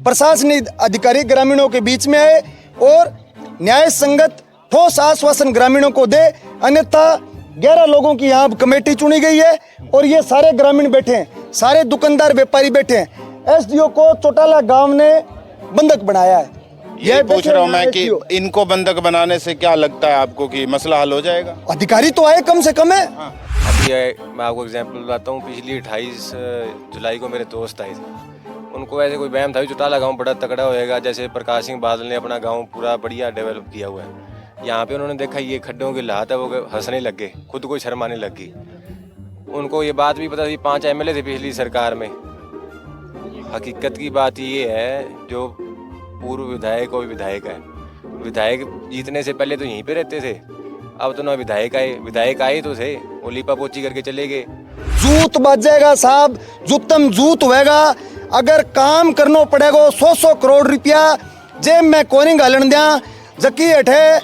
प्रशासनिक अधिकारी ग्रामीणों के बीच में आए और न्याय संगत ठोस आश्वासन ग्रामीणों को दे, अन्यथा 11 लोगों की यहाँ कमेटी चुनी गई है और ये सारे ग्रामीण बैठे हैं, सारे दुकानदार व्यापारी बैठे हैं। एसडीओ को चौटाला गांव ने बंधक बनाया है। ये पूछ रहा हूँ मैं कि इनको बंधक बनाने से क्या लगता है आपको कि मसला हल हो जाएगा? अधिकारी तो आए कम से कम है। अभी मैं आपको एग्जांपल बताता हूँ। पिछली 28 जुलाई को मेरे दोस्त आए थे, उनको ऐसे कोई वहम था चौटाला गांव बड़ा तगड़ा होएगा, जैसे प्रकाश सिंह बादल ने अपना गांव पूरा बढ़िया डेवलप किया हुआ है। यहाँ पे उन्होंने देखा ये खड्डों की लाहत है, वो हंसने लग गए, खुद को शर्माने लग गई। उनको ये बात भी पता थी, 5 MLA थे पिछली सरकार में। हकीकत की बात ये है, जो पूर्व विधायक और विधायक है, विधायक जीतने से पहले तो यहीं पे रहते थे, अब तो ना विधायक आए तो थे, वो लीपा पोची करके चले गए। जूत बच जाएगा साहब, जूतम जूत होएगा। अगर काम करना पड़ेगा 100 करोड़ रुपया जेब में कोनी घालन दिया, जबकि अठे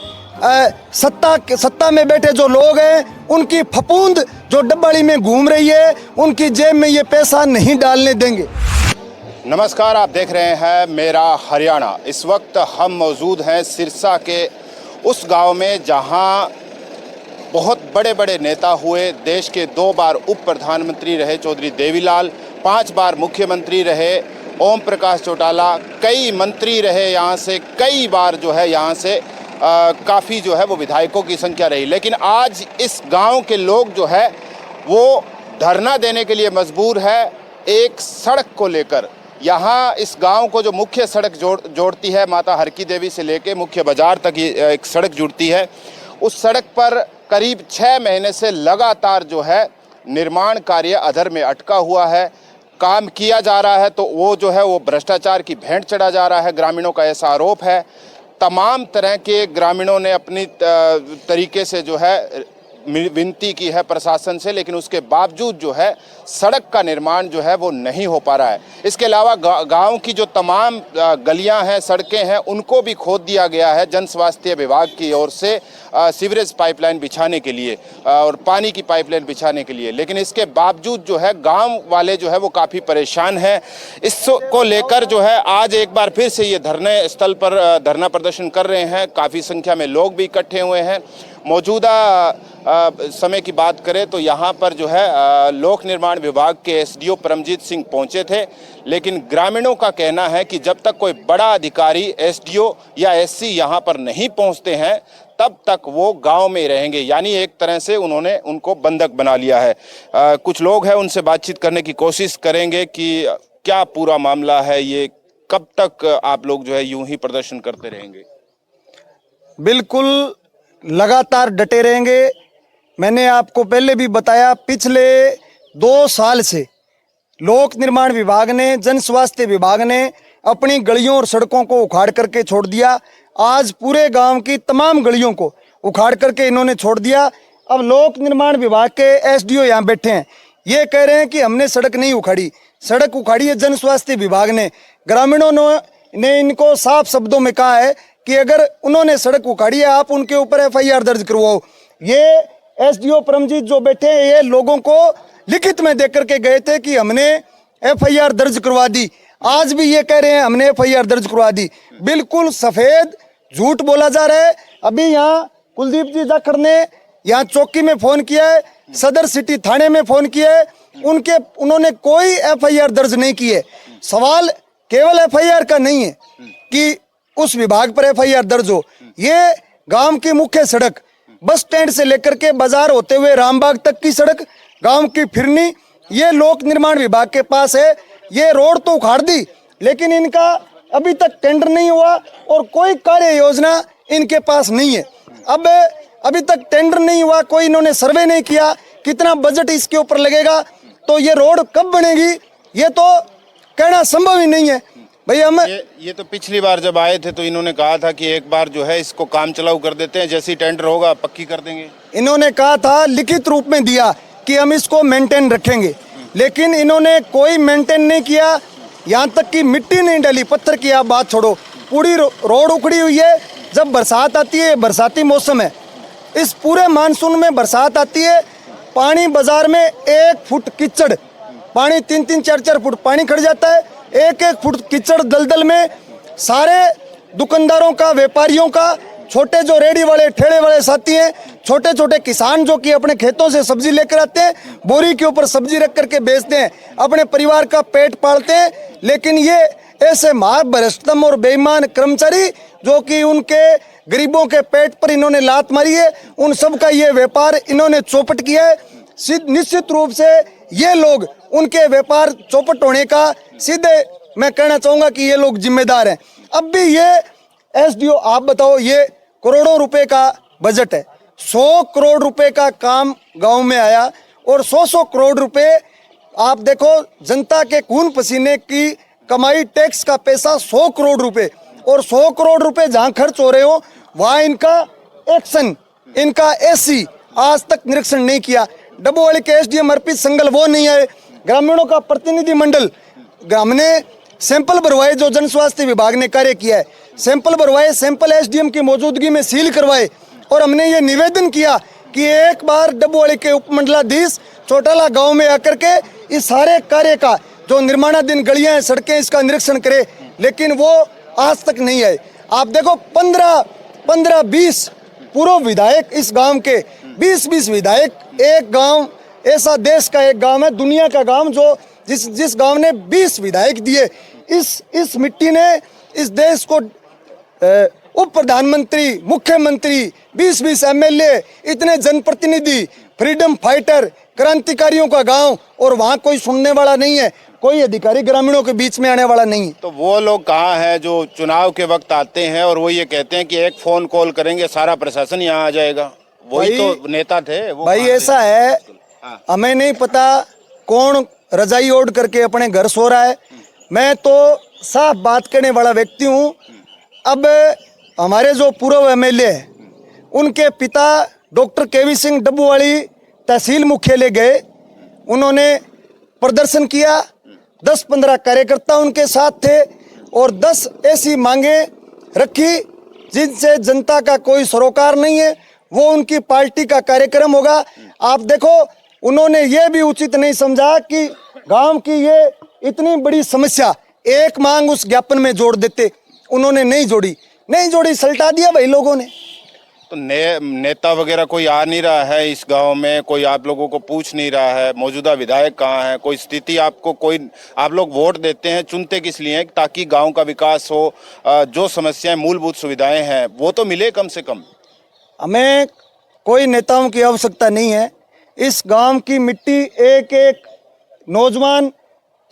सत्ता में बैठे जो लोग हैं उनकी फपूंद जो डब्बाड़ी में घूम रही है, उनकी जेब में ये पैसा नहीं डालने देंगे। नमस्कार, आप देख रहे हैं मेरा हरियाणा। इस वक्त हम मौजूद हैं सिरसा के उस गांव में जहां बहुत बड़े बड़े नेता हुए। देश के 2 बार उप प्रधानमंत्री रहे चौधरी देवीलाल, 5 बार मुख्यमंत्री रहे ओम प्रकाश चौटाला, कई मंत्री रहे यहाँ से, कई बार जो है यहाँ से काफ़ी जो है वो विधायकों की संख्या रही। लेकिन आज इस गांव के लोग जो है वो धरना देने के लिए मजबूर है एक सड़क को लेकर। यहाँ इस गांव को जो मुख्य सड़क जोड़ती है, माता हरकी देवी से लेके मुख्य बाजार तक ये एक सड़क जुड़ती है, उस सड़क पर करीब 6 महीने से लगातार जो है निर्माण कार्य अधर में अटका हुआ है। काम किया जा रहा है तो वो जो है वो भ्रष्टाचार की भेंट चढ़ा जा रहा है, ग्रामीणों का ऐसा आरोप है। तमाम तरह के ग्रामीणों ने अपनी तरीके से जो है विनती की है प्रशासन से, लेकिन उसके बावजूद जो है सड़क का निर्माण जो है वो नहीं हो पा रहा है। इसके अलावा गांव की जो तमाम गलियां हैं, सड़कें हैं, उनको भी खोद दिया गया है जन स्वास्थ्य विभाग की ओर से सीवरेज पाइपलाइन बिछाने के लिए और पानी की पाइपलाइन बिछाने के लिए। लेकिन इसके बावजूद जो है गांव वाले जो है वो काफ़ी परेशान हैं। इसको लेकर जो है आज एक बार फिर से ये धरने स्थल पर धरना प्रदर्शन कर रहे हैं। काफ़ी संख्या में लोग भी इकट्ठे हुए हैं। मौजूदा समय की बात करें तो यहाँ पर जो है लोक निर्माण विभाग के एसडीओ परमजीत सिंह पहुँचे थे, लेकिन ग्रामीणों का कहना है कि जब तक कोई बड़ा अधिकारी एसडीओ या एससी यहाँ पर नहीं पहुँचते हैं तब तक वो गांव में रहेंगे। यानी एक तरह से उन्होंने उनको बंधक बना लिया है। कुछ लोग हैं, उनसे बातचीत करने की कोशिश करेंगे कि क्या पूरा मामला है, ये कब तक आप लोग जो है यूं ही प्रदर्शन करते रहेंगे? बिल्कुल लगातार डटे रहेंगे। मैंने आपको पहले भी बताया, पिछले 2 साल से लोक निर्माण विभाग ने, जन स्वास्थ्य विभाग ने अपनी गलियों और सड़कों को उखाड़ करके छोड़ दिया। आज पूरे गांव की तमाम गलियों को उखाड़ करके इन्होंने छोड़ दिया। अब लोक निर्माण विभाग के एसडीओ यहाँ बैठे हैं, ये कह रहे हैं कि हमने सड़क नहीं उखाड़ी, सड़क उखाड़ी है जन स्वास्थ्य विभाग ने। ग्रामीणों ने इनको साफ शब्दों में कहा है कि अगर उन्होंने सड़क उखाड़ी है आप उनके ऊपर FIR दर्ज करवाओ। ये एसडीओ परमजीत जो बैठे हैं ये लोगों को लिखित में देकर के गए थे कि हमने FIR दर्ज करवा दी। आज भी ये कह रहे हैं हमने FIR दर्ज करवा दी। बिल्कुल सफेद झूठ बोला जा रहा है। अभी यहाँ कुलदीप जी जाखड़ ने यहाँ चौकी में फोन किया है, सदर सिटी थाने में फोन किया है, उन्होंने कोई FIR दर्ज नहीं की है। सवाल केवल FIR का नहीं है कि उस विभाग पर FIR दर्ज हो। ये गांव की मुख्य सड़क, बस स्टैंड से लेकर के बाजार होते हुए रामबाग तक की सड़क, गांव की फिरनी, ये लोक निर्माण विभाग के पास है। ये रोड तो उखाड़ दी, लेकिन इनका अभी तक टेंडर नहीं हुआ और कोई कार्य योजना इनके पास नहीं है। अब अभी तक टेंडर नहीं हुआ, कोई इन्होंने सर्वे नहीं किया कितना बजट इसके ऊपर लगेगा, तो ये रोड कब बनेगी ये तो कहना संभव ही नहीं है। भाई हम ये तो पिछली बार जब आए थे तो इन्होंने कहा था कि एक बार जो है इसको काम चलाऊ कर देते हैं, जैसे ही टेंडर होगा पक्की कर देंगे। इन्होंने कहा था, लिखित रूप में दिया कि हम इसको मेंटेन रखेंगे, लेकिन इन्होंने कोई मेंटेन नहीं किया। यहाँ तक कि मिट्टी नहीं डाली, पत्थर की आप बात छोड़ो, पूरी रोड उखड़ी हुई है। जब बरसात आती है, बरसाती मौसम है, इस पूरे मानसून में बरसात आती है, पानी बाजार में 1 फुट कीचड़, पानी 3-3, 4-4 फुट पानी खड़ जाता है। एक एक फुट कीचड़ दलदल में सारे दुकानदारों का, व्यापारियों का, छोटे जो रेडी वाले ठेले वाले साथी हैं, छोटे छोटे किसान जो कि अपने खेतों से सब्जी लेकर आते हैं, बोरी के ऊपर सब्जी रख करके बेचते हैं, अपने परिवार का पेट पालते हैं। लेकिन ये ऐसे महाभ्रष्टम और बेईमान कर्मचारी जो कि उनके गरीबों के पेट पर इन्होंने लात मारी है, उन सब का ये व्यापार इन्होंने चौपट किया है। निश्चित रूप से ये लोग उनके व्यापार चौपट होने का सीधे मैं कहना चाहूंगा कि ये लोग जिम्मेदार हैं। अब भी ये एसडीओ, आप बताओ, ये करोड़ों रुपए का बजट है, 100 करोड़ रुपए का काम गांव में आया और 100 करोड़ रुपए आप देखो, जनता के खून पसीने की कमाई, टैक्स का पैसा 100 करोड़ रुपए, और 100 करोड़ रुपए जहां खर्च हो रहे हो वहां इनका एक्शन, इनका एसी आज तक निरीक्षण नहीं किया। डबोवाली के एसडीएम अर्पित संगल वो नहीं आए, ग्रामीणों का प्रतिनिधि मंडल, हमने सैंपल भरवाए जो जन स्वास्थ्य विभाग ने कार्य किया है, सैंपल भरवाए, सैंपल एसडीएम की मौजूदगी में सील करवाए, और हमने ये निवेदन किया कि एक बार डबोवाली के उपमंडलाधीश चौटाला गांव में आकर के इस सारे कार्य का जो निर्माणाधीन गलियां हैं, सड़कें, इसका निरीक्षण करे, लेकिन वो आज तक नहीं आए। आप देखो 15-20 पूर्व विधायक इस गांव के, 20-20 विधायक, एक गांव ऐसा देश का एक गांव है, दुनिया का गांव, जो जिस गांव ने 20 विधायक दिए। इस मिट्टी ने इस देश को उप प्रधानमंत्री, मुख्यमंत्री, 20-20 एमएलए, इतने जनप्रतिनिधि, फ्रीडम फाइटर, क्रांतिकारियों का गांव, और वहां कोई सुनने वाला नहीं है, कोई अधिकारी ग्रामीणों के बीच में आने वाला नहीं है। तो वो लोग कहाँ हैं जो चुनाव के वक्त आते हैं और वो ये कहते हैं कि एक फोन कॉल करेंगे सारा प्रशासन यहाँ आ जाएगा? वही तो नेता थे वो। भाई ऐसा है, हमें नहीं पता कौन रजाई ओढ़ करके अपने घर सो रहा है। मैं तो साफ बात करने वाला व्यक्ति हूँ। अब हमारे जो पूर्व एमएलए हैं, उनके पिता डॉक्टर केवी सिंह डब्बूवाली तहसील मुख्यालय गए, उन्होंने प्रदर्शन किया, 10-15 कार्यकर्ता उनके साथ थे, और 10 ऐसी मांगे रखी जिनसे जनता का कोई सरोकार नहीं है, वो उनकी पार्टी का कार्यक्रम होगा। आप देखो, उन्होंने ये भी उचित नहीं समझा कि गांव की ये इतनी बड़ी समस्या, एक मांग उस ज्ञापन में जोड़ देते, उन्होंने नहीं जोड़ी, सल्टा दिया भाई लोगों ने। तो नेता वगैरह कोई आ नहीं रहा है इस गांव में, कोई आप लोगों को पूछ नहीं रहा है मौजूदा विधायक कहाँ है, कोई स्थिति आपको, कोई आप लोग वोट देते हैं, चुनते किस लिए? ताकि गांव का विकास हो, जो समस्याएं, मूलभूत सुविधाएं हैं वो तो मिले कम से कम। हमें कोई नेताओं की आवश्यकता नहीं है। इस गांव की मिट्टी, एक एक नौजवान,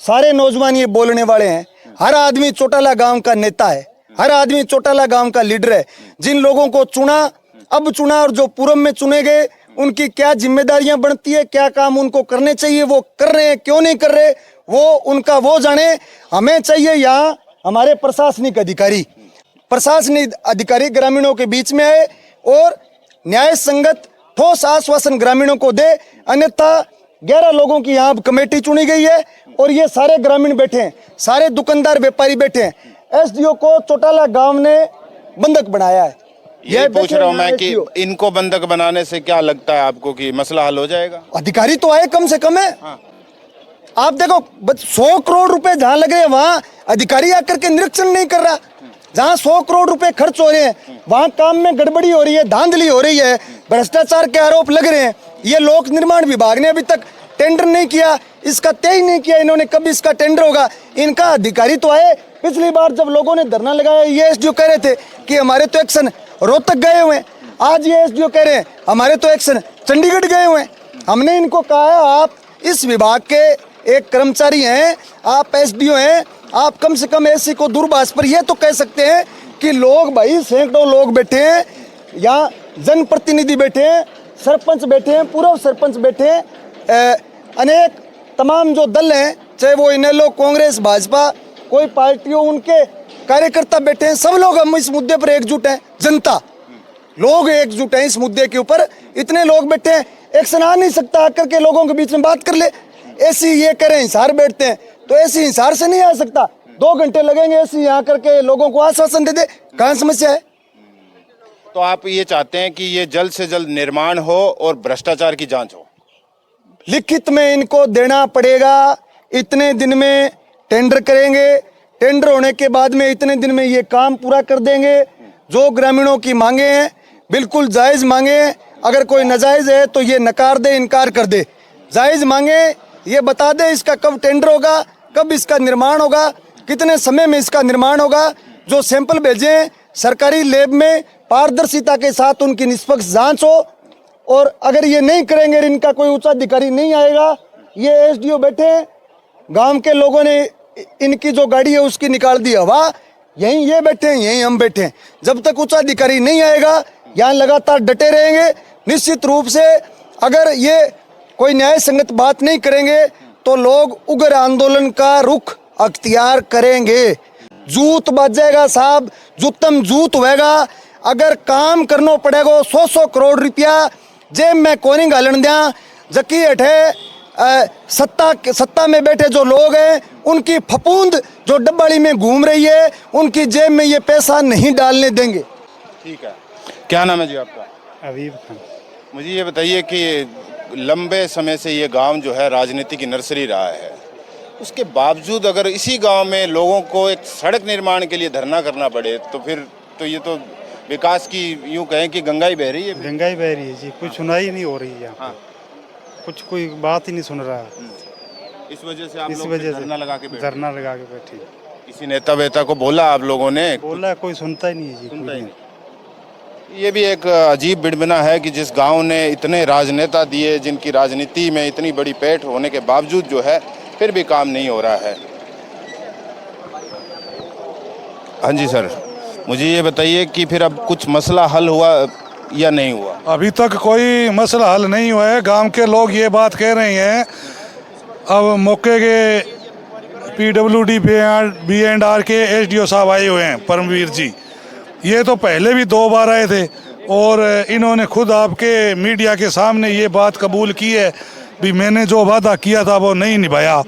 सारे नौजवान ये बोलने वाले हैं, हर आदमी चौटाला गांव का नेता है, हर आदमी चौटाला गांव का लीडर है। जिन लोगों को चुना, अब चुना, और जो पूर्व में चुने गए, उनकी क्या जिम्मेदारियां बनती है, क्या काम उनको करने चाहिए, वो कर रहे हैं, क्यों नहीं कर रहे, वो उनका वो जाने। हमें चाहिए यहाँ हमारे प्रशासनिक अधिकारी ग्रामीणों के बीच में आए और न्याय संगत ठोस आश्वासन ग्रामीणों को दे। अन्यथा 11 लोगों की यहाँ कमेटी चुनी गई है और ये सारे ग्रामीण बैठे हैं, सारे दुकानदार व्यापारी बैठे हैं। एसडीओ को चौटाला गांव ने बंधक बनाया है। ये पूछ रहा हूं मैं कि इनको बंधक बनाने से क्या लगता है आपको कि मसला हल हो जाएगा? अधिकारी तो आए, कम से कम है। हाँ। आप देखो 100 करोड़ रुपए जहां लग रहे हैं वहां अधिकारी आकर के निरीक्षण नहीं कर रहा। जहां 100 करोड़ रुपए खर्च हो रहे हैं वहां काम में गड़बड़ी हो रही है, धांधली हो रही है, भ्रष्टाचार के आरोप लग रहे हैं। ये लोक निर्माण विभाग ने अभी तक टेंडर नहीं किया, इसका तय नहीं किया इन्होंने, कब इसका टेंडर होगा। इनका अधिकारी तो आए, पिछली बार जब लोगों ने धरना लगाया ये एसडीओ कह रहे थे कि हमारे तो एक्शन रोहतक गए हुए हैं, आज ये एसडीओ कह रहे हैं हमारे तो एक्शन चंडीगढ़ गए हुए हैं। हमने इनको कहा है आप इस विभाग के एक कर्मचारी हैं, आप एसडीओ हैं, आप कम से कम ऐसी को दूरभाष पर यह तो कह सकते हैं कि लोग, भाई सैकड़ों लोग बैठे हैं यहाँ, जनप्रतिनिधि बैठे हैं, सरपंच बैठे हैं, पूर्व सरपंच बैठे हैं, अनेक तमाम जो दल हैं, चाहे वो इनेलो, कांग्रेस, भाजपा, कोई पार्टी हो, उनके कार्यकर्ता बैठे हैं। सब लोग हम इस मुद्दे पर एकजुट हैं, जनता लोग एकजुट हैं इस मुद्दे के ऊपर। इतने लोग बैठे हैं, एक्शन आ नहीं सकता, आकर के लोगों के बीच में बात कर ले। ऐसी ये करें हिसार बैठते हैं तो ऐसी हिसार से नहीं आ सकता, 2 घंटे लगेंगे ऐसी यहाँ करके लोगों को आश्वासन दे दे, कहाँ समस्या है? तो आप ये चाहते हैं कि ये जल्द से जल्द निर्माण हो और भ्रष्टाचार की जांच हो? लिखित में इनको देना पड़ेगा, इतने दिन में टेंडर करेंगे, टेंडर होने के बाद में इतने दिन में ये काम पूरा कर देंगे। जो ग्रामीणों की मांगे हैं बिल्कुल जायज़ मांगे हैं, अगर कोई नाजायज़ है तो ये नकार दे, इनकार कर दे। जायज़ मांगे ये बता दे इसका कब टेंडर होगा, कब इसका निर्माण होगा, कितने समय में इसका निर्माण होगा। जो सैंपल भेजे हैं सरकारी लैब में पारदर्शिता के साथ उनकी निष्पक्ष जांच हो, और अगर ये नहीं करेंगे, इनका कोई उच्च अधिकारी नहीं आएगा, ये एसडीओ बैठे हैं, गांव के लोगों ने इनकी जो गाड़ी है उसकी निकाल दी हवा, यहीं ये बैठे हैं, यहीं हम बैठे हैं। जब तक उच्च अधिकारी नहीं आएगा यहाँ लगातार डटे रहेंगे। निश्चित रूप से अगर ये कोई न्याय संगत बात नहीं करेंगे तो लोग उग्र आंदोलन का रुख अख्तियार करेंगे। जूत बजेगा साहब, जूतम जूत होएगा। अगर काम करना पड़ेगा 100 करोड़ रुपया जेब में कोनी घालन दिया, जबकि अठे सत्ता में बैठे जो लोग हैं उनकी फपूंद जो डब्बाड़ी में घूम रही है उनकी जेब में ये पैसा नहीं डालने देंगे। ठीक है, क्या नाम है जी आपका? अवीब खान। मुझे ये बताइए कि लंबे समय से ये गांव जो है राजनीति की नर्सरी रहा है, उसके बावजूद अगर इसी गांव में लोगों को एक सड़क निर्माण के लिए धरना करना पड़े तो फिर तो ये तो विकास की यूं कहें कि गंगा ही बह रही है। गंगा ही बह रही है जी, कुछ सुनाई नहीं हो रही है यहाँ। हाँ। कुछ कोई बात ही नहीं सुन रहा है। इस वजह से आप इस लोग वजह धरना से लगा के बैठे? धरना लगा के बैठे। किसी नेता वेता को बोला आप लोगों ने? बोला कोई सुनता ही नहीं है जी, सुनता कोई ही नहीं। ये भी एक अजीब विडंबना है कि जिस गांव ने इतने राजनेता दिए, जिनकी राजनीति में इतनी बड़ी पैठ होने के बावजूद जो है फिर भी काम नहीं हो रहा है। हाँ जी सर, मुझे ये बताइए कि फिर अब कुछ मसला हल हुआ या नहीं हुआ? अभी तक कोई मसला हल नहीं हुआ है। गांव के लोग ये बात कह रहे हैं, अब मौके के पीडब्ल्यूडी बी एंड आर के एसडीओ साहब आए हुए हैं, परमवीर जी। ये तो पहले भी 2 बार आए थे और इन्होंने खुद आपके मीडिया के सामने ये बात कबूल की है भी मैंने जो वादा किया था वो नहीं निभाया।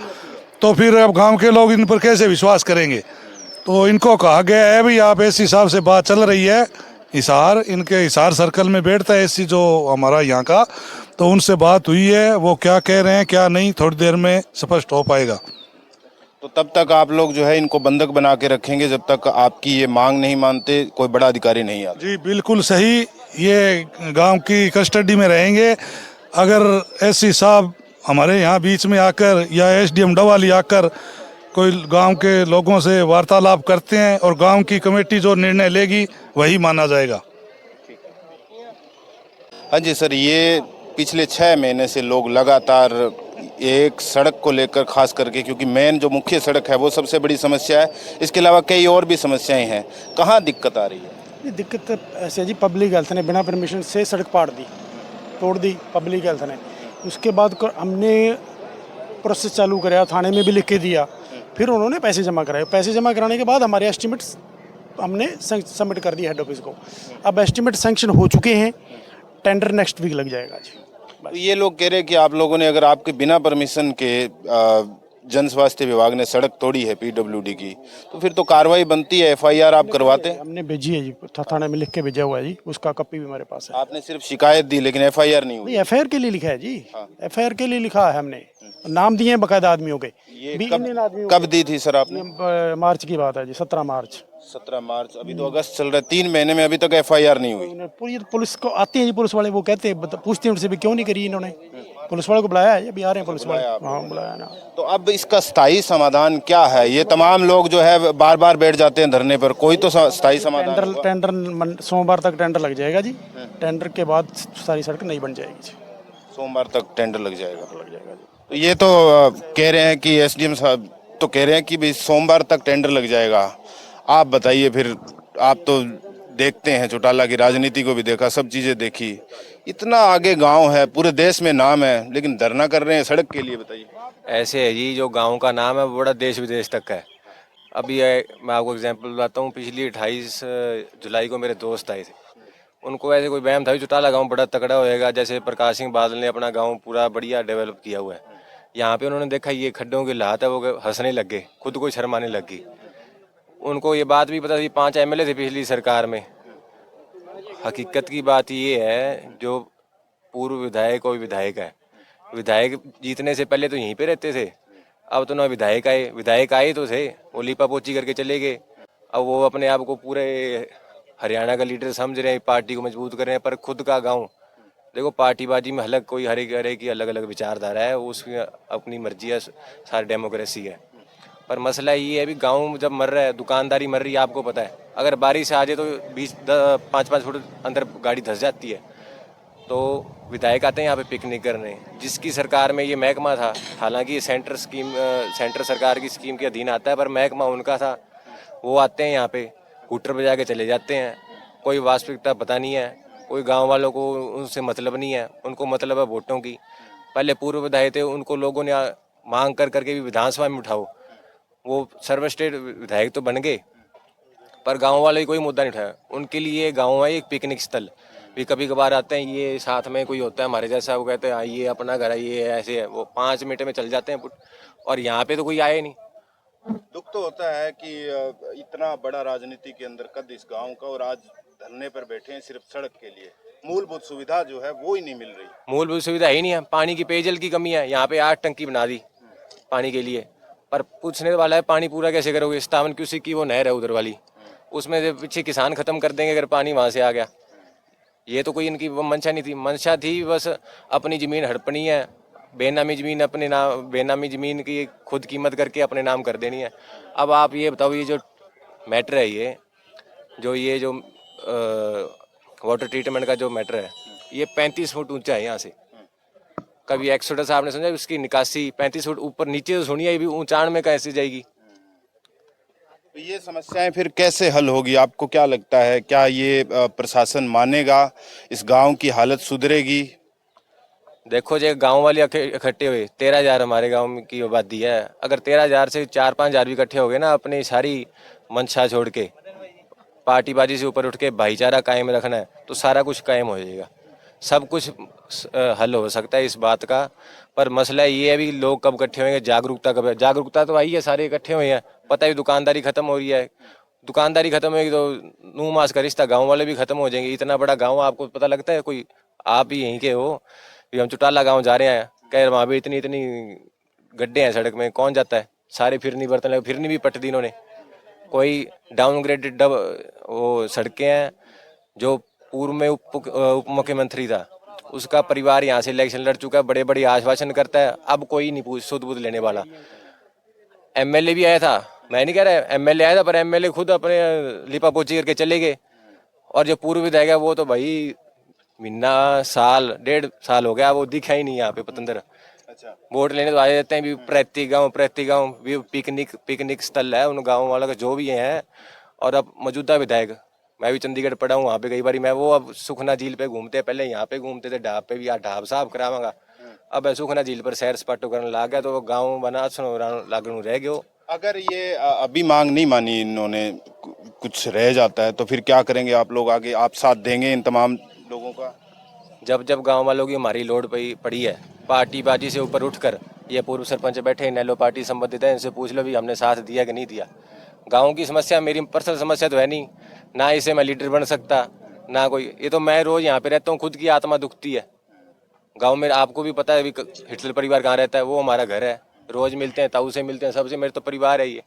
तो फिर अब गांव के लोग इन पर कैसे विश्वास करेंगे? तो इनको कहा गया है भी आप एससी साहब से बात चल रही है, हिसार, इनके हिसार सर्कल में बैठता है एससी जो हमारा यहाँ का, तो उनसे बात हुई है। वो क्या कह रहे हैं क्या नहीं थोड़ी देर में स्पष्ट हो पाएगा। तो तब तक आप लोग जो है इनको बंधक बना के रखेंगे जब तक आपकी ये मांग नहीं मानते, कोई बड़ा अधिकारी नहीं आता? जी बिल्कुल सही, ये गांव की कस्टडी में रहेंगे। अगर एससी साहब हमारे यहाँ बीच में आकर या एसडीएम डवाली आकर कोई गांव के लोगों से वार्तालाप करते हैं और गांव की कमेटी जो निर्णय लेगी वही माना जाएगा। हाँ जी सर, ये पिछले 6 महीने से लोग लगातार एक सड़क को लेकर, खास करके क्योंकि मेन जो मुख्य सड़क है वो सबसे बड़ी समस्या है, इसके अलावा कई और भी समस्याएं हैं, कहाँ दिक्कत आ रही है? ये दिक्कत ऐसे है जी, पब्लिक हेल्थ ने बिना परमिशन से सड़क पाड़ दी, तोड़ दी पब्लिक हेल्थ ने। उसके बाद हमने प्रोसेस चालू कराया, थाने में भी लिख के दिया, फिर उन्होंने पैसे जमा कराए। पैसे जमा कराने के बाद हमारे एस्टिमेट्स हमने सबमिट कर दिया हेड ऑफिस को। अब एस्टिमेट सैंक्शन हो चुके हैं, टेंडर नेक्स्ट वीक लग जाएगा जी। तो ये लोग कह रहे हैं कि आप लोगों ने अगर आपके बिना परमिशन के जन स्वास्थ्य विभाग ने सड़क तोड़ी है पीडब्ल्यूडी की, तो फिर तो कार्रवाई बनती है, एफआईआर आप करवाते हैं? हमने भेजी है जी, थाने में लिख के भेजा हुआ है जी, उसका कॉपी भी हमारे पास है। आपने सिर्फ शिकायत दी लेकिन एफआईआर नहीं हुई? एफआईआर के लिए लिखा है जी, एफआईआर के लिए लिखा है हमने, नाम दिए हैं बाकायदा आदमियों के। ये भी कब, इन आदमियों कब दी थी सर आपने? मार्च की बात है जी, 17 मार्च। 17 मार्च, अभी तो अगस्त चल रहा है, 3 महीने में अभी तक एफआईआर नहीं हुई। पूरी पुलिस को आते हैं जी, पुलिस वाले वो कहते हैं, पूछते हैं उनसे भी क्यों नहीं करी इन्होंने। पुलिस वाले को बुलाया है, अभी आ रहे हैं पुलिस वाले। हाँ बुलाया ना। तो अब इसका स्थायी समाधान क्या है? ये तमाम लोग जो है बार बार बैठ जाते हैं धरने पर, कोई तो स्थायी समाधान होगा? टेंडर सोमवार तक टेंडर लग जाएगा जी, टेंडर के बाद सारी सड़क नहीं बन जाएगी जी। सोमवार तक टेंडर लग जाएगा जी। तो ये तो कह रहे हैं कि एसडीएम साहब तो कह रहे हैं कि भाई सोमवार तक टेंडर लग जाएगा। आप बताइए फिर, आप तो देखते हैं, चौटाला की राजनीति को भी देखा, सब चीज़ें देखी, इतना आगे गांव है, पूरे देश में नाम है, लेकिन धरना कर रहे हैं सड़क के लिए। बताइए। ऐसे है जी, जो गांव का नाम है वो बड़ा देश विदेश तक है। अभी मैं आपको एग्जांपल बताता हूँ, पिछली 28 जुलाई को मेरे दोस्त आए थे, उनको ऐसे कोई वहम था कि चौटाला गांव बड़ा तगड़ा होएगा, जैसे प्रकाश सिंह बादल ने अपना गांव पूरा बढ़िया डेवलप किया हुआ है। यहाँ पे उन्होंने देखा ये खड्डों की लाहत है, वो हंसने लग गए, खुद को शर्माने लग गई। उनको ये बात भी पता थी, 5 एमएलए थे पिछली सरकार में। हकीकत की बात ये है, जो पूर्व विधायक और विधायक है, विधायक जीतने से पहले तो यहीं पे रहते थे, अब तो ना विधायक आए तो थे, वो लीपा पोची करके चले गए। अब वो अपने आप को पूरे हरियाणा का लीडर समझ रहे हैं, पार्टी को मजबूत कर रहे हैं, पर खुद का गांव देखो, पार्टीबाजी में अलग कोई हर एक की अलग अलग विचारधारा है, उसकी अपनी मर्जी है, सारी डेमोक्रेसी है। पर मसला ये है अभी गांव जब मर रहा है, दुकानदारी मर रही है, आपको पता है अगर बारिश आ जाए तो 5-5 फुट अंदर गाड़ी धंस जाती है। तो विधायक आते हैं यहाँ पे पिकनिक करने, जिसकी सरकार में ये महकमा था, हालांकि ये सेंटर सरकार की स्कीम के अधीन आता है, पर महकमा उनका था। वो आते हैं यहाँ पे हूटर बजा के चले जाते हैं, कोई वास्तविकता पता नहीं है, कोई गांव वालों को उनसे मतलब नहीं है, उनको मतलब है वोटों की। पहले पूर्व विधायक थे, उनको लोगों ने मांग कर करके भी विधानसभा में उठाओ, वो सर्वश्रेष्ठ विधायक तो बन गए, पर गांव वाले कोई मुद्दा नहीं उठाया। उनके लिए गांव है एक पिकनिक स्थल, भी कभी कभार आते हैं, ये साथ में कोई होता है हमारे जैसा, वो कहते हैं आइए अपना घर है, ये ऐसे है, वो 5 मिनट में चल जाते हैं, और यहाँ पे तो कोई आए नहीं। दुख तो होता है कि इतना बड़ा राजनीति के अंदर कद इस गांव का, और आज धरने पर बैठे हैं सिर्फ सड़क के लिए, मूलभूत सुविधा जो है वो ही नहीं मिल रही। मूलभूत सुविधा ही नहीं है, पानी की पेयजल की कमी है, यहाँ पे 8 टंकी बना दी पानी के लिए, पर पूछने वाला है पानी पूरा कैसे करोगे। 57 क्यूसेक की वो नहर है उधर वाली, उसमें से पीछे किसान खत्म कर देंगे अगर पानी वहाँ से आ गया। ये तो कोई इनकी वो मंशा नहीं थी, मंशा थी बस अपनी ज़मीन हड़पनी है, बेनामी ज़मीन अपने नाम, बेनामी ज़मीन की खुद कीमत करके अपने नाम कर देनी है। अब आप ये बताओ, ये जो मैटर है, ये जो वाटर ट्रीटमेंट का जो मैटर है, ये 35 फुट ऊंचा है यहाँ से। कभी एक्सोडस आपने समझा, उसकी निकासी 35 फुट ऊपर नीचे तो सुनिए, अभी ऊंचाण में कैसे जाएगी। तो ये समस्याएं फिर कैसे हल होगी, आपको क्या लगता है? क्या ये प्रशासन मानेगा, इस गांव की हालत सुधरेगी? देखो जो गांव वाले इकट्ठे हुए, 13,000 हमारे गांव की आबादी है, अगर 13,000 से 4-5 भी इकट्ठे हो गए ना, अपनी सारी मंशा छोड़ के पार्टीबाजी से ऊपर उठ के भाईचारा कायम रखना है, तो सारा कुछ कायम हो जाएगा, सब कुछ हल हो सकता है इस बात का। पर मसला ये है भी लोग कब इकट्ठे होंगे, जागरूकता कब है? जागरूकता तो आई है, सारे इकट्ठे हुए हैं, पता है दुकानदारी खत्म हो रही है, दुकानदारी खत्म होगी तो नूह मास का रिश्ता गाँव वाले भी खत्म हो जाएंगे। इतना बड़ा गाँव आपको पता लगता है, कोई आप ही यहीं के हो, हम चौटाला गाँव जा रहे हैं, कह रहे वहाँ भी इतनी गड्ढे हैं सड़क में, कौन जाता है? सारे फिरनी बर्तन लगे, फिरनी भी पट दी इन्होंने, कोई डाउनग्रेडेड वो सड़कें हैं। जो पूर्व में उप मुख्यमंत्री था, उसका परिवार यहाँ से इलेक्शन लड़ चुका है, बड़े बड़े आश्वासन करता है, अब कोई नहीं सुध बुध लेने वाला। एमएलए भी आया था, मैं नहीं कह रहा एमएलए आया था, पर एमएलए खुद अपने लिपा पोची करके चले गए। और जो पूर्व विधायक है वो तो भाई महीना 1.5 साल हो गया, वो दिखा ही नहीं यहाँ पे पतंदर। अच्छा, वोट लेने तो आ जाते हैं भी, प्रति गांव भी पिकनिक स्थल है उन गाँव वालों का जो भी है। और अब मौजूदा विधायक, मैं भी चंडीगढ़ पढ़ा हूँ, वहाँ पे कई बार मैं, वो अब सुखना झील पे घूमते, पहले यहाँ पे घूमते थे, ढाब पे भी, ढाब साफ करावांगा, अब सुखना झील पर सैर सपाटो करने लग गया, तो वो गाँव बना लागू रह गयो। अगर ये अभी मांग नहीं मानी इन्होंने, कुछ रह जाता है, तो फिर क्या करेंगे आप लोग आगे? आप साथ देंगे इन तमाम लोगों का? जब गांव वालों की हमारी लोड पड़ी है, पार्टीबाजी से ऊपर उठकर, ये पूर्व सरपंच बैठे नैलो पार्टी संबंधित है, इनसे पूछ लो भी हमने साथ दिया कि नहीं दिया। गांव की समस्या मेरी पर्सनल समस्या तो है नहीं, ना इसे मैं लीडर बन सकता, ना कोई, ये तो मैं रोज यहाँ पे रहता हूँ, खुद की आत्मा दुखती है। गांव में आपको भी पता है हिटलर परिवार कहाँ रहता है, वो हमारा घर है, रोज मिलते हैं, ताऊ से मिलते हैं, सबसे, मेरे तो परिवार है ये।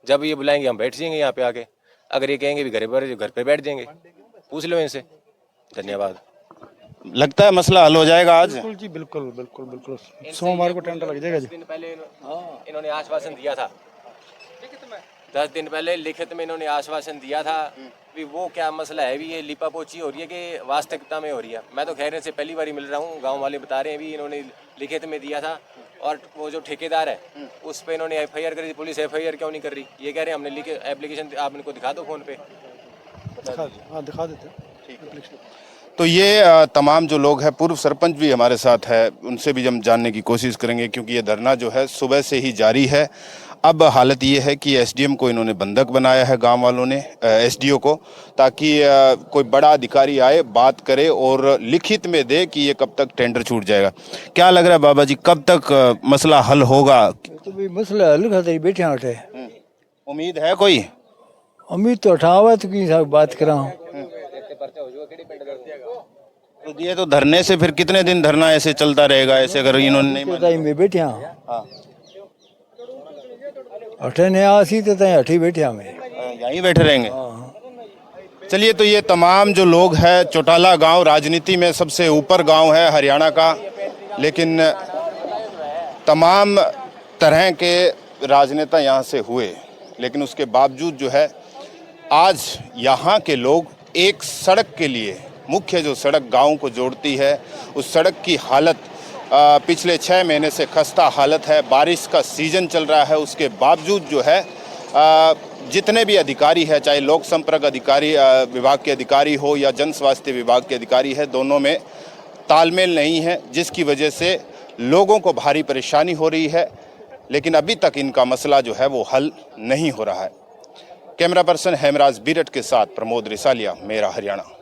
जब ये बुलाएंगे हम बैठ जाएंगे यहाँ पे आके, अगर ये कहेंगे भी घर पे बैठ जाएंगे, पूछ लो इनसे। धन्यवाद। लगता है मसला हल हो जाएगा आज? बिल्कुल जी, बिल्कुल बिल्कुल बिल्कुल, सोमवार को टेंडर लग जाएगा जी। 10 दिन पहले इन्होंने आश्वासन दिया था, 10 दिन पहले लिखित में इन्होंने आश्वासन दिया था भी वो क्या मसला है भी, ये लिपा पोची हो रही है कि वास्तविकता में हो रही है। मैं तो खैर से पहली बार मिल रहा हूँ, गांव वाले बता रहे हैं भी इन्होंने लिखित में दिया था, और वो जो ठेकेदार है उस पर इन्होंने FIR करी, पुलिस FIR क्यों नहीं कर रही? ये कह रहे हैं हमने लिखे एप्लीकेशन, आप इनको दिखा दो फोन पे। दिखा देते हैं। तो ये तमाम जो लोग हैं, पूर्व सरपंच भी हमारे साथ है, उनसे भी हम जानने की कोशिश करेंगे, क्योंकि ये धरना जो है सुबह से ही जारी है। अब हालत ये है कि SDM को इन्होंने बंधक बनाया है, गांव वालों ने SDO को, ताकि कोई बड़ा अधिकारी आए, बात करे और लिखित में दे कि ये कब तक टेंडर छूट जाएगा। क्या लग रहा है बाबा जी, कब तक मसला हल होगा? तो भी मसला हल खाते ही बैठे उठे, उम्मीद है कोई? उम्मीद तो उठावा तो की साहब बात करा। तो ये तो धरने से फिर कितने दिन धरना ऐसे चलता रहेगा, ऐसे अगर इन्होंने नहीं माना? में बैठे हाँ, अठे ने आसी तो तय अठी बैठे हमें। यहीं बैठे रहेंगे। चलिए, तो ये तमाम जो लोग हैं, चौटाला गांव राजनीति में सबसे ऊपर गांव है हरियाणा का, लेकिन तमाम तरह के राजनेता यहाँ से हुए, लेकिन उसके बावजूद जो है आज यहाँ के लोग एक सड़क के लिए, मुख्य जो सड़क गांव को जोड़ती है, उस सड़क की हालत पिछले 6 महीने से खस्ता हालत है। बारिश का सीजन चल रहा है, उसके बावजूद जो है जितने भी अधिकारी है, चाहे लोक संपर्क अधिकारी विभाग के अधिकारी हो या जन स्वास्थ्य विभाग के अधिकारी है, दोनों में तालमेल नहीं है, जिसकी वजह से लोगों को भारी परेशानी हो रही है। लेकिन अभी तक इनका मसला जो है वो हल नहीं हो रहा है। कैमरा पर्सन हेमराज बीरट के साथ प्रमोद रिसालिया, मेरा हरियाणा।